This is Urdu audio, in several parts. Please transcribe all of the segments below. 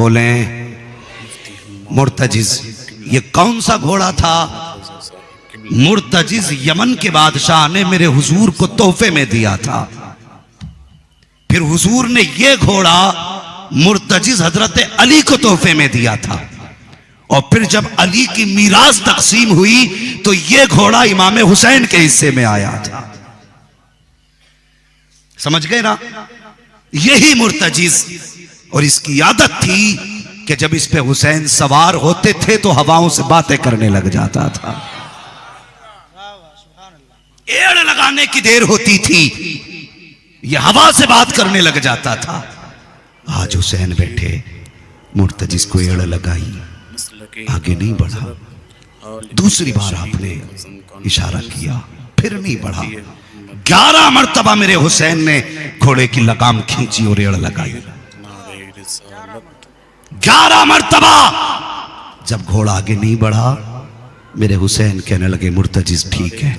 بولیں مرتجز۔ یہ کون سا گھوڑا تھا؟ مرتجز یمن کے بادشاہ نے میرے حضور کو تحفے میں دیا تھا۔ پھر حضور نے یہ گھوڑا مرتجز حضرت علی کو تحفے میں دیا تھا، اور پھر جب علی کی میراث تقسیم ہوئی تو یہ گھوڑا امام حسین کے حصے میں آیا تھا۔ سمجھ گئے نا؟ یہی مرتجز، اور اس کی عادت تھی کہ جب اس پہ حسین سوار ہوتے تھے تو ہواؤں سے باتیں کرنے لگ جاتا تھا۔ ایڑ لگانے کی دیر ہوتی تھی، یہ ہوا سے بات کرنے لگ جاتا تھا۔ آج حسین بیٹھے، مرتجز کو ایڑ لگائی، آگے نہیں بڑھا۔ دوسری بار آپ نے اشارہ کیا، پھر نہیں بڑھا۔ 11 مرتبہ میرے حسین نے گھوڑے کی لگام کھینچی اور ایڑ لگائی۔ 11 مرتبہ جب گھوڑا آگے نہیں بڑھا، میرے حسین کہنے لگے مرتجز ٹھیک ہے،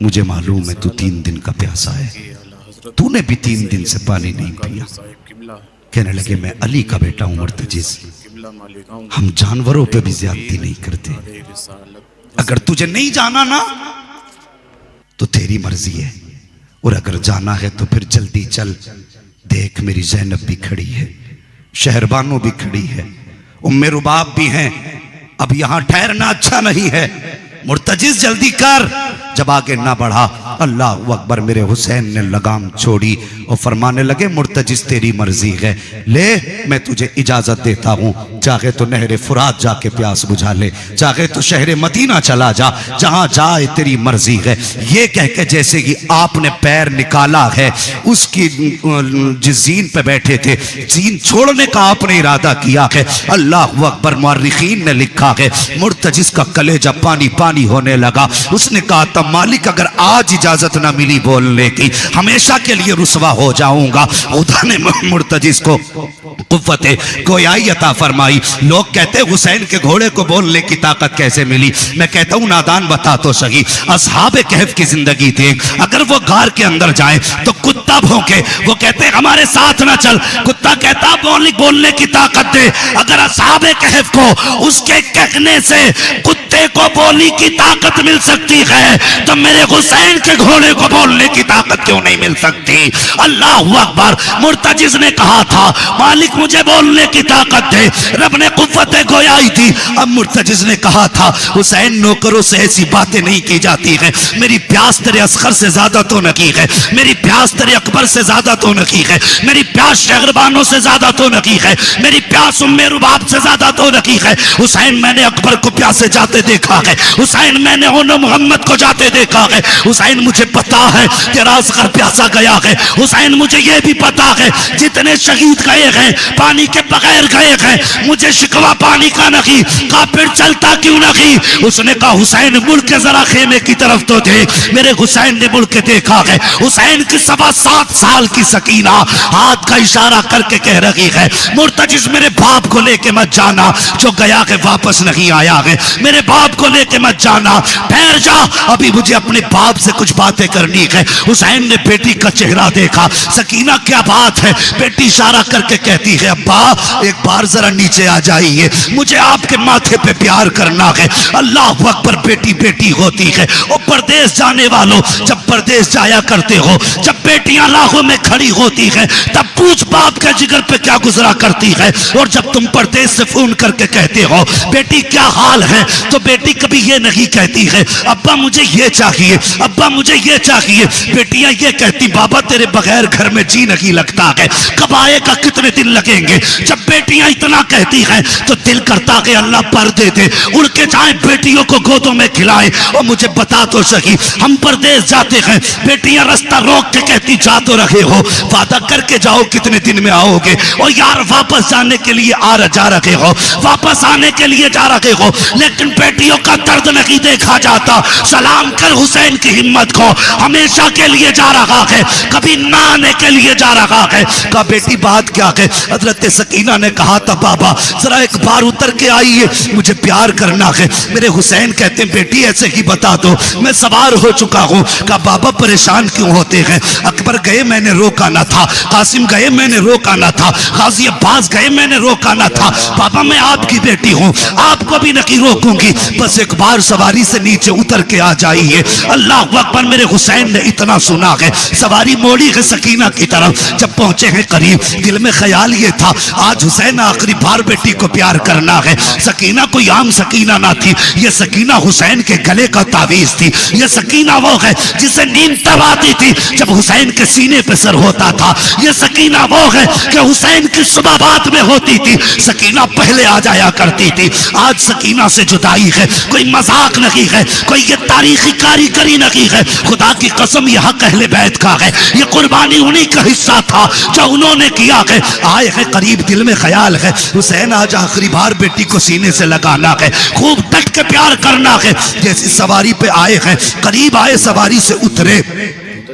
مجھے معلوم ہے تو 3 دن کا پیاسا ہے، تو نے بھی 3 دن سے پانی نہیں پیا۔ کہنے لگے میں علی کا بیٹا ہوں مرتجز، ہم جانوروں پہ بھی زیادتی نہیں کرتے، اگر تجھے نہیں جانا نا تو تیری مرضی ہے، اور اگر جانا ہے تو پھر جلدی چل۔ دیکھ میری زینب بھی کھڑی ہے، شہربانو بھی کھڑی ہے، ام رباب بھی ہیں، اب یہاں ٹھہرنا اچھا نہیں ہے، مرتجز جلدی کر۔ جب آگے نہ بڑھا، اللہ اکبر، میرے حسین نے لگام چھوڑی اور فرمانے لگے مرتجز تیری مرضی ہے، لے میں تجھے اجازت دیتا ہوں، چاہے تو نہر فرات جا کے پیاس بجھا لے، چاہے تو شہر مدینہ چلا جا، جہاں جائے تیری مرضی ہے۔ یہ کہہ کے جیسے ہی آپ نے پیر نکالا ہے، اس کی جس زین پہ بیٹھے تھے، زین چھوڑنے کا آپ نے ارادہ کیا ہے، اللہ اکبر، مورخین نے لکھا ہے مرتجز کا کلیجہ پانی پانی ہونے لگا۔ اس نے کہا تھا مالک اگر آج اجازت نہ ملی بولنے کی، ہمیشہ کے لیے رسوا ہو جاؤں گا۔ خدا نے مرتجز کو قوت گویائی عطا فرمائی۔ لوگ کہتے حسین کے گھوڑے کو بولنے کی طاقت کیسے ملی؟ میں کہتا ہوں نادان بتا تو صحیح، اصحاب کہف کی زندگی تھی، اگر وہ غار کے اندر جائیں تو کتا بھونکے، وہ کہتے ہمارے ساتھ نہ چل، کتا کہتا بولنے کی طاقت دے۔ اگر اصحاب کہف کو اس کے کہنے سے کتے کو بولی کی طاقت مل سکتی ہے تو میرے حسین کے گھوڑے کو بولنے کی طاقت کیوں نہیں مل سکتی؟ اللہ اکبر۔ مرتجز نے کہا تھا مالک مجھے بولنے کی طاقت دے، رب نے قوت گویائی دی۔ اب مرتجز نے کہا تھا حسین نوکروں سے ایسی باتیں نہیں کی جاتی ہیں، میری پیاس تیرے اصغر سے زیادہ تو نہ کی ہے، میری پیاس تیرے اکبر سے زیادہ تو نہ کی ہے، میری پیاس شہربانوں سے زیادہ تو نہ کی ہے، میری پیاس ام رباب سے زیادہ تو نہ کی ہے۔ حسین میں نے اکبر کو پیاسے جاتے دیکھا ہے، حسین میں نے انہوں محمد کو جاتے دیکھا ہے، حسین مجھے پتا ہے تیرا اصغر پیاسا گیا ہے، حسین مجھے یہ بھی پتا ہے جتنے شہید گئے ہیں پانی کے بغیر گئے ہیں، مجھے شکوہ پانی کا نہیں، کہا پھر چلتا کیوں نہیں؟ اس نے کہا حسین مڑ کے ذرا خیمے کی طرف تو دیکھ۔ میرے حسین نے مڑ کے دیکھا ہے، حسین کی 7.25 سال کی سکینہ ہاتھ کا اشارہ کر کے کہہ رہی ہے مرتجز میرے باپ کو لے کے مت جانا، جو گیا ہے واپس نہیں آیا ہے، میرے باپ کو لے کے مت جانا، ٹھہر جا، ابھی مجھے اپنے باپ سے کچھ باتیں کرنی ہے۔ حسین نے بیٹی کا چہرہ دیکھا، سکینہ کیا بات ہے؟ بیٹی اشارہ کر کے کہتی ہے ابا ایک بار ذرا نیچے آ جائیے، مجھے آپ کے ماتھے پہ پیار کرنا ہے۔ اللہ اکبر، بیٹی بیٹی ہوتی ہے۔ اور پردیس جانے والوں جب پردیس جایا کرتے ہو، جب بیٹیاں راہوں میں کھڑی ہوتی ہیں تب پوچھ باپ کے جگر پہ کیا گزرا کرتی ہے، اور جب تم پردیس سے فون کر کے کہتے ہو بیٹی کیا حال ہے تو بیٹی کبھی یہ نہیں کہتی ہے ابا مجھے یہ چاہیے، ابا مجھے یہ چاہیے، بیٹیاں یہ کہتی بابا تیرے بغیر گھر میں جی نہیں لگتا ہے، کب آئے گا، کتنے دن لگیں گے۔ جب بیٹیاں اتنا کہتی ہیں تو دل کرتا کہ اللہ پردے دے، اڑ کے جائیں بیٹیوں کو گودوں میں کھلائیں۔ اور مجھے بتا تو صحیح، ہم پردیس جاتے ہیں، بیٹیاں رستہ روک کے کہتی جا تو رہے ہو، وعدہ کر کے جاؤ کتنے دن میں آؤ گے، اور یار واپس جانے کے لیے جا رہے ہو، واپس آنے کے لیے جا رہے ہو، لیکن بیٹیوں کا درد نہیں دیکھا جاتا۔ سلام کر حسین کی ہمت کو، ہمیشہ کے لیے جا رہا ہے، کبھی نہ آنے کے لیے جا رہا ہے۔ کہا بیٹی بات کیا ہے؟ حضرت سکینہ نے کہا تھا بابا ذرا ایک بار اتر کے آئیے، مجھے پیار کرنا ہے۔ میرے حسین کہتے ہیں بیٹی ایسے ہی بتا دو، میں سوار ہو چکا ہوں۔ کہا بابا پریشان کیوں ہوتے ہیں؟ اکبر جعفر گئے میں نے روکا نہ تھا, قاسم گئے میں نے روکا نہ تھا, غازی عباس گئے میں نے روکا نہ تھا. بابا میں آپ کی بیٹی ہوں, آپ کو بھی نہیں روکوں گی, بس ایک بار سواری سے نیچے اتر کے آ جائیے. اللہ اکبر. میرے حسین نے اتنا سنا ہے, سواری موڑی ہے سکینہ کی طرف. جب پہنچے ہیں قریب, دل میں خیال یہ تھا آج حسین آخری بار بیٹی کو پیار کرنا ہے. سکینہ کوئی عام سکینہ نہ تھی, یہ سکینہ حسین کے گلے کا تعویذ تھی. یہ سکینہ وہ ہے جسے نیند تب آتی تھی جب حسین کے سینے پہ سر ہوتا تھا. یہ سکینہ وہ ہے کہ حسین کی صبح بات میں ہوتی تھی, سکینہ پہلے آ جایا کرتی تھی. آج سکینہ سے جدائی ہے, کوئی مذاق نہیں ہے, کوئی یہ تاریخی کاریگری نہیں ہے. خدا کی قسم یہ حق اہل بیت کا ہے, یہ قربانی انہی کا حصہ تھا جو انہوں نے کیا ہے. آئے ہیں قریب, دل میں خیال ہے حسین آج آخری بار بیٹی کو سینے سے لگانا ہے, خوب ڈٹ کے پیار کرنا ہے. جیسی سواری پہ آئے ہیں, قریب آئے, سواری سے اترے.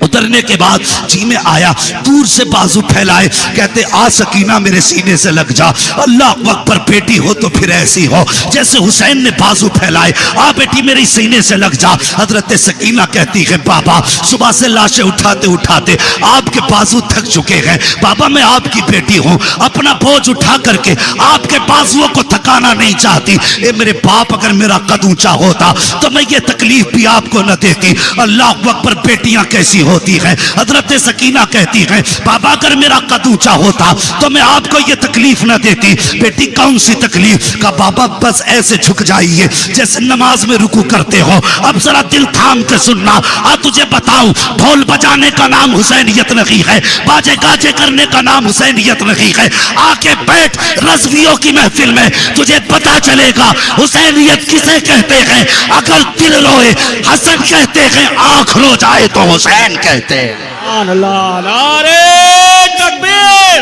اترنے کے بعد جی میں آیا, دور سے بازو پھیلائے, کہتے آ سکینہ میرے سینے سے لگ جا. اللہ اکبر. بیٹی ہو تو پھر ایسی ہو جیسے حسین نے بازو پھیلائے, آ بیٹی میری سینے سے لگ جا. حضرت سکینہ کہتی ہے بابا صبح سے لاشیں اٹھاتے اٹھاتے آپ کے بازو تھک چکے ہیں, بابا میں آپ کی بیٹی ہوں, اپنا بوجھ اٹھا کر کے آپ کے بازوؤں کو تھکانا نہیں چاہتی. اے میرے باپ, اگر میرا قد اونچا ہوتا تو میں یہ تکلیف بھی آپ کو نہ دیتی. اللہ اکبر. بیٹیاں کیسی ہوتی ہے. حضرت سکینہ کہتی ہے بابا اگر میرا قد اونچا ہوتا تو میں آپ کو یہ تکلیف نہ دیتی. بیٹی کون سی تکلیف؟ کا بابا بس ایسے جھک جائیے جیسے نماز میں رکوع کرتے ہو. اب ذرا دل تھام کے سننا, تجھے بتاؤں ڈھول بجانے کا نام حسینیت نہیں ہے, باجے گاجے کرنے کا نام حسینیت نہیں ہے. آ کے بیٹھ رضویوں کی محفل میں, تجھے پتا چلے گا حسینیت کسے کہتے ہیں. اگر دل روئے حسن کہتے ہیں, آنکھ رو جائے تو حسین کہتے ہیں. سبحان اللہ. نعرہ تکبیر,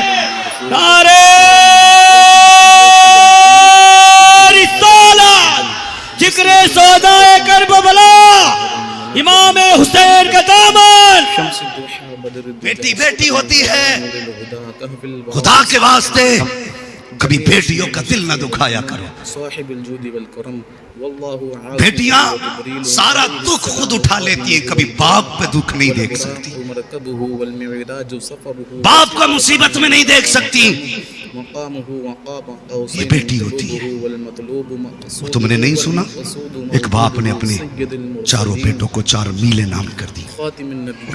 نعرہ رسالت, ذکر سودائے کربلا, امام حسین کا دامن. بیٹی بیٹی ہوتی ہے, خدا کے واسطے کبھی بیٹیوں کا دل نہ دکھایا کرو. بیٹیاں سارا دکھ خود اٹھا لیتی ہیں, کبھی باپ پہ دکھ نہیں دیکھ سکتی, باپ کو مصیبت میں نہیں دیکھ سکتی. یہ بیٹی ہوتی ہے. وہ تم نے نہیں سنا, ایک باپ نے اپنے چاروں بیٹوں کو 4 میلے نام کر دی اور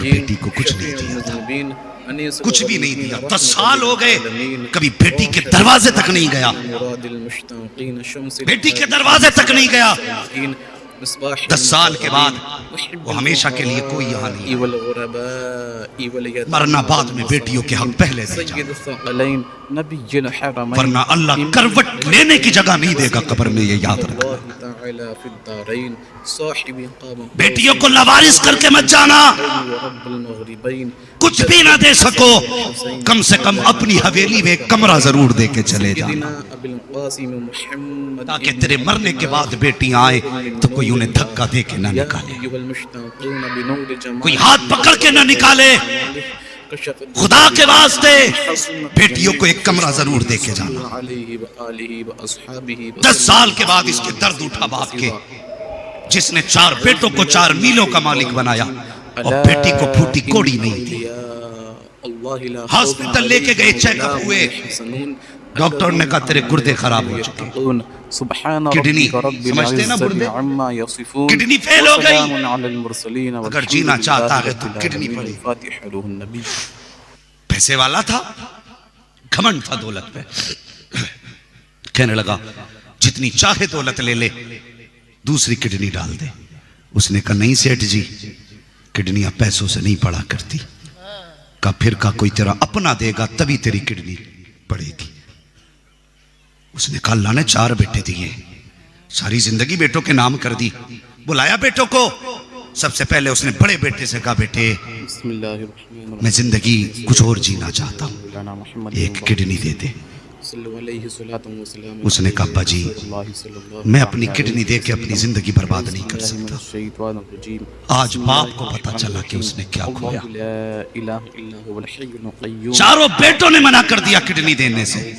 بیٹی کو کچھ نہیں دیا تھا, کچھ بھی نہیں دیا. 10 سال ہو گئے, کبھی بیٹی کے دروازے تک نہیں گیا, بیٹی کے دروازے تک نہیں گیا. 10 سال کے بعد وہ ہمیشہ کے لیے کوئی یہاں نہیں, مرنا بعد میں بیٹیوں کے حق پہلے رہ جائے, ورنہ اللہ کروٹ لینے کی جگہ نہیں دے گا قبر میں. یہ یاد رکھنا, بیٹیوں کو لوارث کر کے مت جانا. کچھ بھی نہ دے سکو, کم سے کم اپنی حویلی میں ایک کمرہ ضرور دے کے چلے جانا, تاکہ تیرے مرنے کے بعد بیٹیاں آئیں تو کوئی انہیں دھکا دے کے نہ نکالے, کوئی ہاتھ پکڑ کے نہ نکالے. خدا کے واسطے بیٹیوں کو ایک کمرہ ضرور دے کے جانا. 10 سال کے بعد اس کے درد اٹھا باپ کے, جس نے 4 بیٹوں کو 4 میلوں کا مالک بنایا اور بیٹی کو پھوٹی کوڑی نہیں دی. ہاسپٹل لے کے گئے, چیک اپ ہوئے, ڈاکٹر نے کہا تیرے گردے خراب ہو چکے, کڈنی, سمجھتے نا گردے, کڈنی فیل ہو گئی. اگر جینا چاہتا ہے تو کڈنی پڑی. پیسے والا تھا, گھمنڈ تھا دولت پہ, کہنے لگا جتنی چاہے دولت لے لے, دوسری کڈنی ڈال دے. اس نے کہا نہیں سیٹھ جی, کڈنیاں پیسوں سے نہیں پڑا کرتی. کہا پھر کا کوئی تیرا اپنا دے گا تبھی تیری کڈنی پڑے گی. اس نے کہا اللہ نے 4 بیٹے دیے, ساری زندگی بیٹوں کے نام کر دی. بلایا بیٹوں کو, سب سے پہلے اس نے بڑے بیٹے سے کہا بیٹے میں زندگی کچھ اور جینا چاہتا ہوں, ایک کڈنی دے دے. اس نے کہا ابا جی میں اپنی کڈنی دے کے اپنی زندگی برباد نہیں کر سکتا. آج باپ کو پتا چلا کہ اس نے کیا کھویا. 4 بیٹوں نے منع کر دیا کڈنی دینے سے.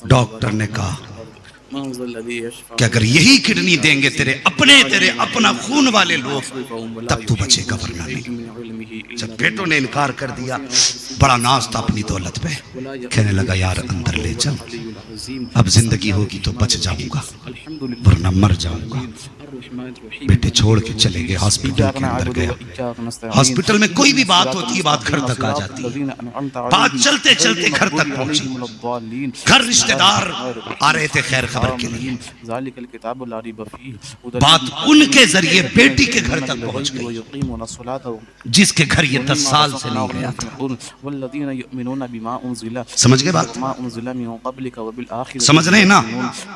ڈاکٹر نے کہا کہ اگر یہی کڈنی دیں گے تیرے اپنا خون والے لوگ تب تو بچے گا، ورنہ نہیں۔ جب بیٹوں نے انکار کر دیا، بڑا ناز تھا اپنی دولت پہ، کہنے لگا یار اندر لے چل، اب زندگی ہوگی تو بچ جاؤں گا ورنہ مر جاؤں گا۔ بیٹے چھوڑ کے چلے گئے، ہاسپٹل کے اندر گیا۔ ہاسپٹل میں کوئی بھی بات ہوتی ہے، بات گھر تک آ جاتی ہے، بات چلتے چلتے گھر تک پہنچی۔ گھر رشتہ دار آ رہے تھے خیر خبر کے لیے، بات ان کے ذریعے بیٹی کے گھر تک پہنچ گئی، جس کے گھر یہ 10 سال سے نہیں گیا تھا۔ سمجھ گئے بات؟ سمجھ رہے ہیں نا؟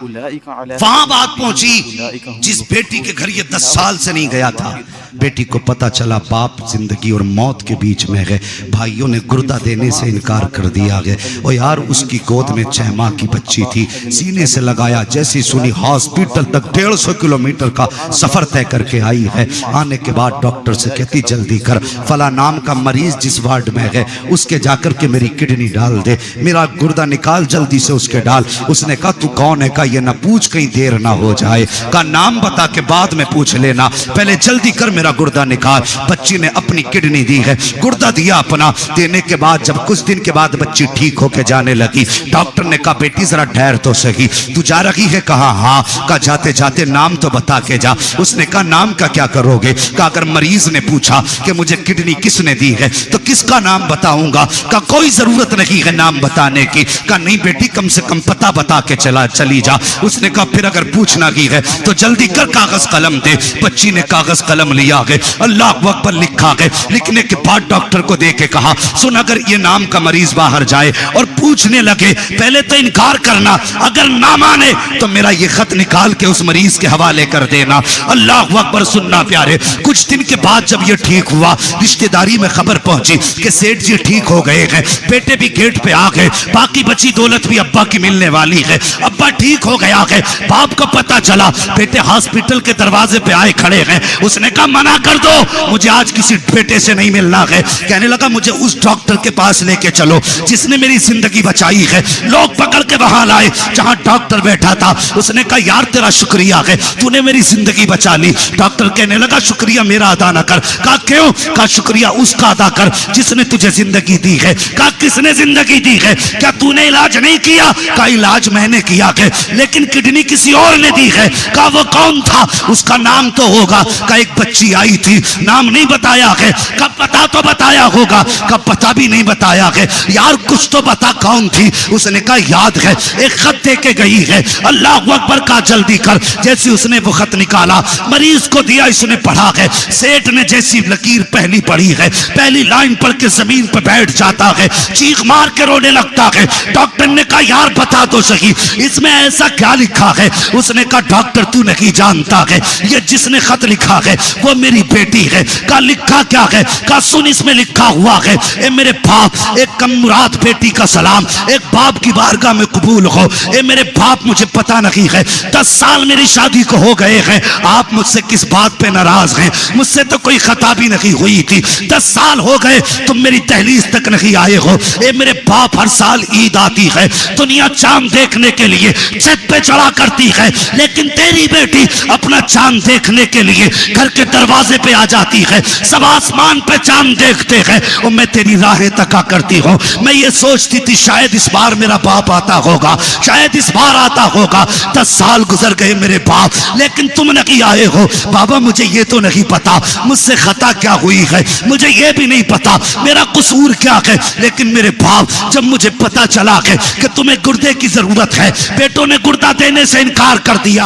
وہاں بات پہنچی جس بیٹی کے گھر یہ 10 سال سے نہیں گیا تھا۔ بیٹی کو پتا چلا باپ زندگی اور موت کے بیچ میں گئے، بھائیوں نے گردہ دینے سے انکار کر دیا گیا۔ اور یار اس کی گود میں 6 ماہ کی بچی تھی، سینے سے لگایا، جیسی سنی ہاسپٹل تک 150 کلومیٹر کا سفر طے کر کے آئی ہے۔ آنے کے بعد ڈاکٹر سے کہتی جلدی کر، فلاں نام کا مریض جس وارڈ میں ہے اس کے جا کر کے میری کڈنی ڈال دے، میرا گردہ نکال جلدی سے اس کے ڈال۔ اس نے کہا تو کون ہے؟ کہا یہ نہ پوچھ کہیں دیر نہ ہو جائے، کہا نام بتا کے بعد میں پوچھ لینا، پہلے جلدی کر میرا گردہ نکال۔ بچی نے اپنی کڈنی دی ہے، گردہ دیا اپنا، دینے کے بعد جب کچھ دن کے بعد بچی ٹھیک ہو کے جانے لگی، ڈاکٹر نے کہا بیٹی ذرا ٹھہر تو صحیح، تو جا رہی ہے؟ کہا ہاں۔ کہا جاتے جاتے نام تو بتا کے جا۔ اس نے کہا نام کا کیا کرو گے؟ کہا اگر مریض نے پوچھا کہ مجھے کڈنی کس نے دی ہے تو کس کا نام بتاؤں گا؟ کہا کوئی ضرورت نہیں ہے نام بتانے کی۔ کہا نہیں بیٹی کم سے کم پتہ بتا کے چلی جا۔ اس نے کہا پھر اگر پوچھنا کی ہے تو جلدی کر کاغذ قلم دے۔ بچی نے کاغذ قلم لیا گئے، اللہ اکبر لکھا گئے۔ لکھنے کے بعد ڈاکٹر کو دے کے کہا سن اگر یہ نام کا مریض باہر جائے اور پوچھنے لگے پہلے تو انکار کرنا، اگر نہ مانے تو میرا یہ خط نکال کے اس مریض کے حوالے کر دینا۔ اللہ اکبر سننا پیارے۔ کچھ دن کے بعد جب یہ ٹھیک ہوا، رشتہ داری میں خبر پہنچی کہ سیٹھ جی ٹھیک ہو گئے ہیں، بیٹے بھی گیٹ پہ آ گئے، باقی بچی دولت بھی ابا کی ملنے والی ہے، ابا ٹھیک ہو گیا ہے۔ باپ کو پتا چلا، بیٹے ہاسپٹل کے دروازے پہ آئے کھڑے ہیں۔ اس نے کہا منع کر دو، مجھے آج کسی بیٹے سے نہیں ملنا ہے۔ کہنے لگا مجھے اس ڈاکٹر کے پاس لے کے چلو جس نے میری زندگی بچائی ہے۔ لوگ پکڑ کے وہاں لائے جہاں ڈاکٹر بیٹھا تھا۔ اس نے کہا یار تیرا شکریہ ہے، تو نے میری زندگی بچا لی۔ ڈاکٹر کہنے لگا شکریہ میرا ادا نہ کر۔ کہا کیوں؟ کہا شکریہ اس کا ادا کر جس نے تجھے زندگی دی ہے۔ کہا کس نے زندگی دی ہے؟ کیا تو نے علاج نہیں کیا؟ کہا علاج میں نے کیا ہے لیکن کڈنی کسی اور نے دی ہے۔ کہا وہ کون تھا؟ اس کا نام تو ہوگا۔ کہا ایک بچی آئی تھی، نام نہیں بتایا ہے۔ کہا پتا تو بتایا ہوگا۔ کہا پتا بھی نہیں بتایا ہے، یار کچھ تو بتا کون تھی؟ اس نے کہا یاد ہے، ایک خط دے کے گئی ہے۔ اللہ اکبر کہا جلدی کر۔ جیسے اس نے وہ خط نکالا، مریض کو دیا، اس نے پڑھا ہے۔ سیٹھ نے جیسی لکیر پہلی پڑھی ہے، پہلی لائن پڑھ کے زمین پہ بیٹھ جاتا ہے، چیخ مار کے رونے لگتا ہے۔ ڈاکٹر نے کہا یار بتا تو صحیح اس میں ایسا کیا لکھا ہے؟ اس نے کہا ڈاکٹر تو نہیں جانتا ہے، یہ جس نے خط لکھا ہے وہ میری بیٹی ہے۔ کہا لکھا کیا ہے؟ کہا سن اس میں لکھا ہوا ہے اے میرے باپ، ایک کم مراد بیٹی کا سلام ایک باپ کی بارگاہ میں قبول ہو۔ اے میرے باپ مجھے پتا نہیں ہے، 10 سال میری شادی کو ہو گئے ہیں، آپ مجھ سے کس بات پہ ناراض ہیں؟ مجھ سے تو کوئی خطا بھی نہیں ہوئی تھی، 10 سال ہو گئے تم میری دہلیز تک نہیں آئے ہو۔ اے میرے باپ ہر سال عید آتی ہے، دنیا چاند دیکھنے کے لیے چھت پہ چڑھا کرتی ہے، لیکن تیری بیٹی اپنا چاند دیکھنے کے لیے گھر کے دروازے پہ آ جاتی ہے، سب آسمان پہ چاند دیکھتے ہیں اور میں تیری راہیں تکا کرتی ہوں۔ میں یہ سوچتی تھی شاید اس بار میرا باپ آتا ہوگا، شاید اس بار آتا ہوگا۔ 10 سال گزر گئے میرے باپ، لیکن تم نہیں آئے ہو۔ بابا مجھے یہ تو نہیں پتا مجھ سے خطا کیا ہوئی ہے، مجھے یہ بھی نہیں پتا میرا قصور کیا ہے، لیکن میرے باپ جب مجھے پتا چلا کہ تمہیں گردے کی ضرورت ہے، بیٹوں نے گردہ دینے سے انکار کر دیا